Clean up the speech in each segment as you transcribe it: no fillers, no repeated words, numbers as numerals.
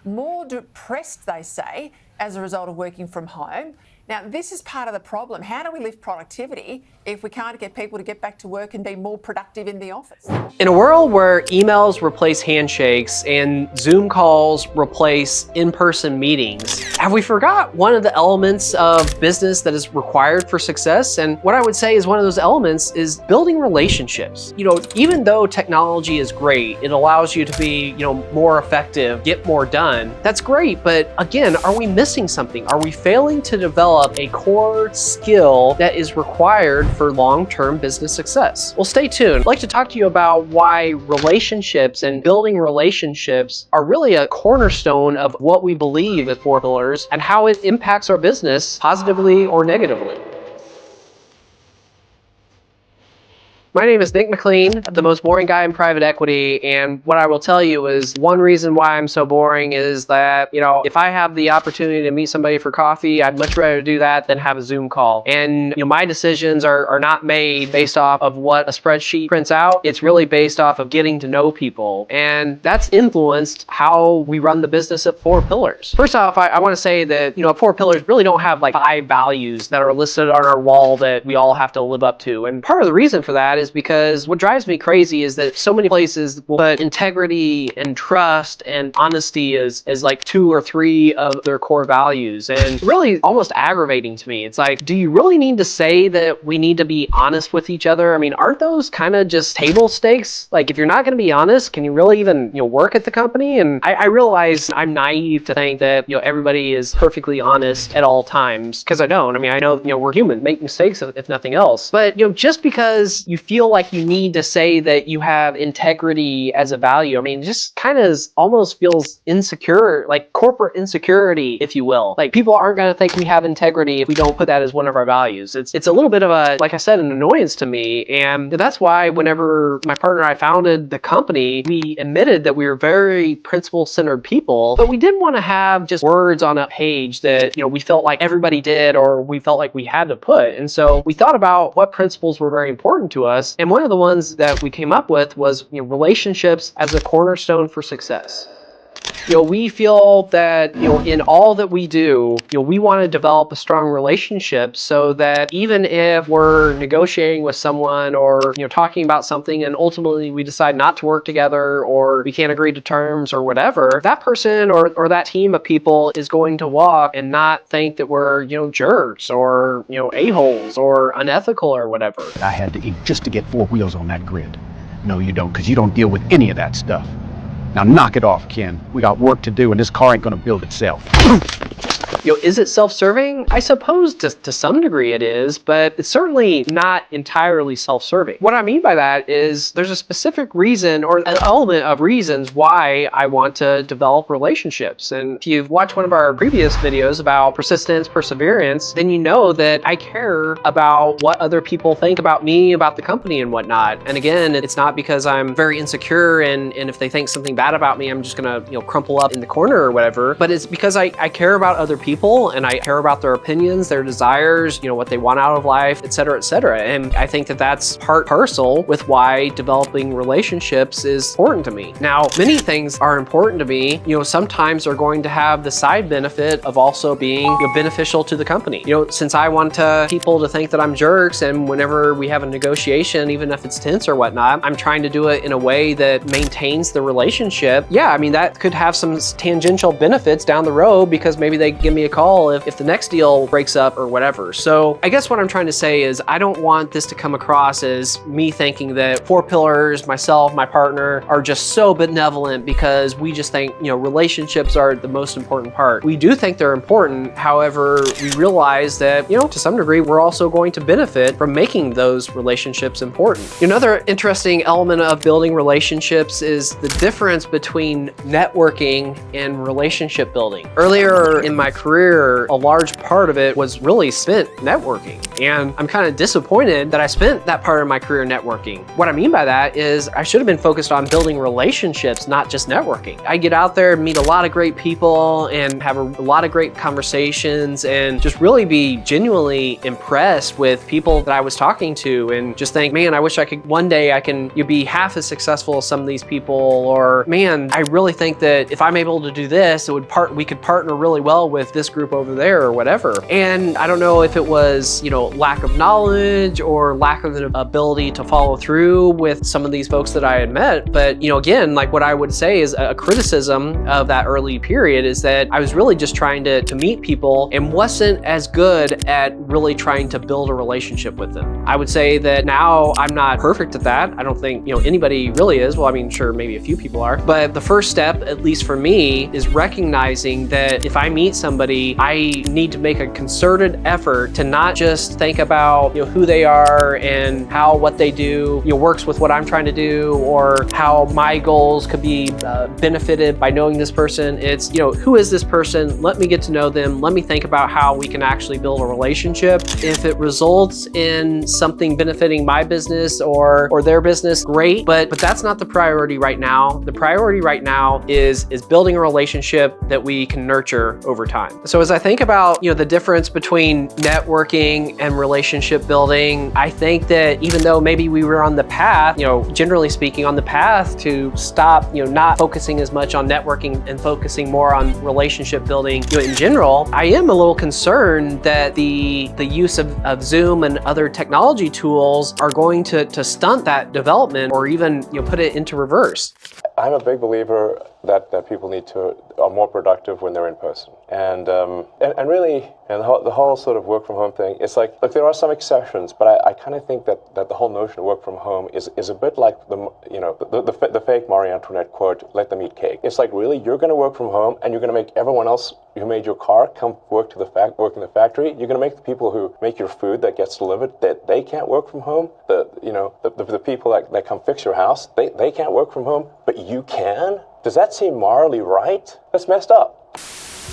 more depressed, they say, as a result of working from home. Now, this is part of the problem. How do we lift productivity if we can't get people to get back to work and be more productive in the office? In a world where emails replace handshakes and Zoom calls replace in-person meetings, have we forgot one of the elements of business that is required for success? And what I would say is one of those elements is building relationships. Even though technology is great, it allows you to be, more effective, get more done. That's great, but again, are we missing something? Are we failing to develop a core skill that is required for long-term business success? Well, stay tuned. I'd like to talk to you about why relationships and building relationships are really a cornerstone of what we believe at 4 Pillars and how it impacts our business positively or negatively. My name is Nick McLean, the most boring guy in private equity, and what I will tell you is one reason why I'm so boring is that, if I have the opportunity to meet somebody for coffee, I'd much rather do that than have a Zoom call. And, my decisions are not made based off of what a spreadsheet prints out. It's really based off of getting to know people. And that's influenced how we run the business at 4 Pillars. First off, I want to say that, 4 Pillars really don't have like 5 values that are listed on our wall that we all have to live up to. And part of the reason for that is because what drives me crazy is that so many places will put integrity and trust and honesty as like 2 or 3 of their core values, and really almost aggravating to me. It's like, do you really need to say that we need to be honest with each other? I mean, aren't those kind of just table stakes? Like, if you're not going to be honest, can you really even work at the company? And I realize I'm naive to think that everybody is perfectly honest at all times, because I don't. I mean, I know we're human, make mistakes if nothing else. But just because you feel like you need to say that you have integrity as a value, I mean, just kind of almost feels insecure, like corporate insecurity, if you will. Like, people aren't going to think we have integrity if we don't put that as one of our values. It's a little bit of a, like I said, an annoyance to me. And that's why whenever my partner and I founded the company, we admitted that we were very principle-centered people, but we didn't want to have just words on a page that, we felt like everybody did or we felt like we had to put. And so we thought about what principles were very important to us. And one of the ones that we came up with was, relationships as a cornerstone for success. We feel that, in all that we do, we want to develop a strong relationship so that even if we're negotiating with someone or, talking about something and ultimately we decide not to work together or we can't agree to terms or whatever, that person or that team of people is going to walk and not think that we're, jerks or, a-holes or unethical or whatever. I had to eat just to get 4 wheels on that grid. No, you don't, because you don't deal with any of that stuff. Now knock it off, Ken. We got work to do and this car ain't gonna build itself. Is it self-serving? I suppose to some degree it is, but it's certainly not entirely self-serving. What I mean by that is there's a specific reason or an element of reasons why I want to develop relationships. And if you've watched one of our previous videos about persistence, perseverance, then you know that I care about what other people think about me, about the company and whatnot. And again, it's not because I'm very insecure and if they think something bad about me, I'm just gonna, crumple up in the corner or whatever, but it's because I care about other people and I care about their opinions, their desires, what they want out of life, et cetera, et cetera. And I think that that's part parcel with why developing relationships is important to me. Now, many things are important to me, sometimes are going to have the side benefit of also being beneficial to the company. Since I want people to think that I'm jerks, and whenever we have a negotiation, even if it's tense or whatnot, I'm trying to do it in a way that maintains the relationship. Yeah, I mean, that could have some tangential benefits down the road because maybe they give me a call if the next deal breaks up or whatever. So I guess what I'm trying to say is I don't want this to come across as me thinking that 4 Pillars, myself, my partner, are just so benevolent because we just think, relationships are the most important part. We do think they're important. However, we realize that, to some degree, we're also going to benefit from making those relationships important. Another interesting element of building relationships is the difference between networking and relationship building. Earlier in my career, a large part of it was really spent networking. And I'm kind of disappointed that I spent that part of my career networking. What I mean by that is I should have been focused on building relationships, not just networking. I get out there, meet a lot of great people and have a lot of great conversations and just really be genuinely impressed with people that I was talking to and just think, man, I wish I could, one day I can be half as successful as some of these people, or man, I really think that if I'm able to do this, we could partner really well with this group over there or whatever. And I don't know if it was, lack of knowledge or lack of the ability to follow through with some of these folks that I had met. But, again, like what I would say is a criticism of that early period is that I was really just trying to meet people and wasn't as good at really trying to build a relationship with them. I would say that now I'm not perfect at that. I don't think, anybody really is. Well, I mean, sure, maybe a few people are. But the first step, at least for me, is recognizing that if I meet somebody, I need to make a concerted effort to not just think about, who they are and how what they do, works with what I'm trying to do, or how my goals could be benefited by knowing this person. It's, who is this person? Let me get to know them. Let me think about how we can actually build a relationship. If it results in something benefiting my business or their business, great. But that's not the priority right now. The priority right now is building a relationship that we can nurture over time. So as I think about, the difference between networking and relationship building, I think that even though maybe we were on the path, generally speaking, on the path to stop, not focusing as much on networking and focusing more on relationship building, in general, I am a little concerned that the use of Zoom and other technology tools are going to stunt that development or even, put it into reverse. I'm a big believer that people are more productive when they're in person. And really, the whole sort of work from home thing, it's like, look, there are some exceptions, but I kind of think that the whole notion of work from home is a bit like the fake Marie Antoinette quote, let them eat cake. It's like, really, you're going to work from home and you're going to make everyone else who made your car come work in the factory. You're going to make the people who make your food that gets delivered, that they can't work from home. The people that come fix your house, they can't work from home, but you can? Does that seem morally right? That's messed up.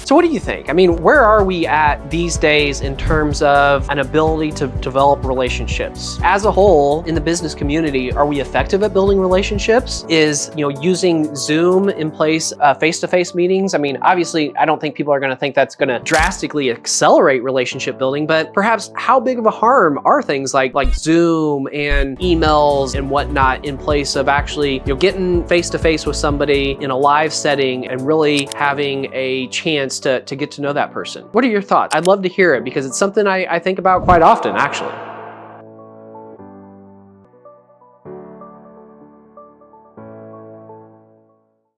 So what do you think? I mean, where are we at these days in terms of an ability to develop relationships? As a whole, in the business community, are we effective at building relationships? Is, using Zoom in place face-to-face meetings? I mean, obviously, I don't think people are going to think that's going to drastically accelerate relationship building, but perhaps how big of a harm are things like Zoom and emails and whatnot in place of actually, getting face-to-face with somebody in a live setting and really having a chance to get to know that person? What are your thoughts? I'd love to hear it because it's something I think about quite often, actually.